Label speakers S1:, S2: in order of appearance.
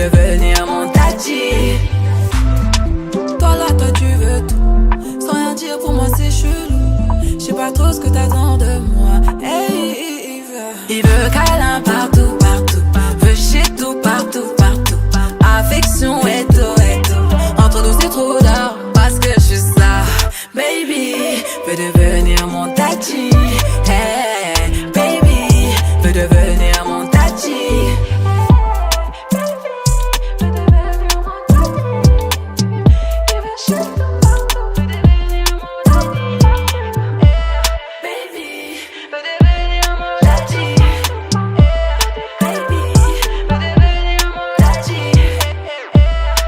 S1: devenir mon tati.
S2: Toi là, toi tu veux tout. Sans rien dire pour moi c'est chelou. J'sais pas trop ce que t'attends de moi. Hey,
S1: il veut câlin partout, partout. Veut shit tout, partout, partout. Affection et tout, et tout. Entre nous c'est trop d'or parce que je suis ça. Baby, veut devenir mon tati. Hey, baby, veut devenir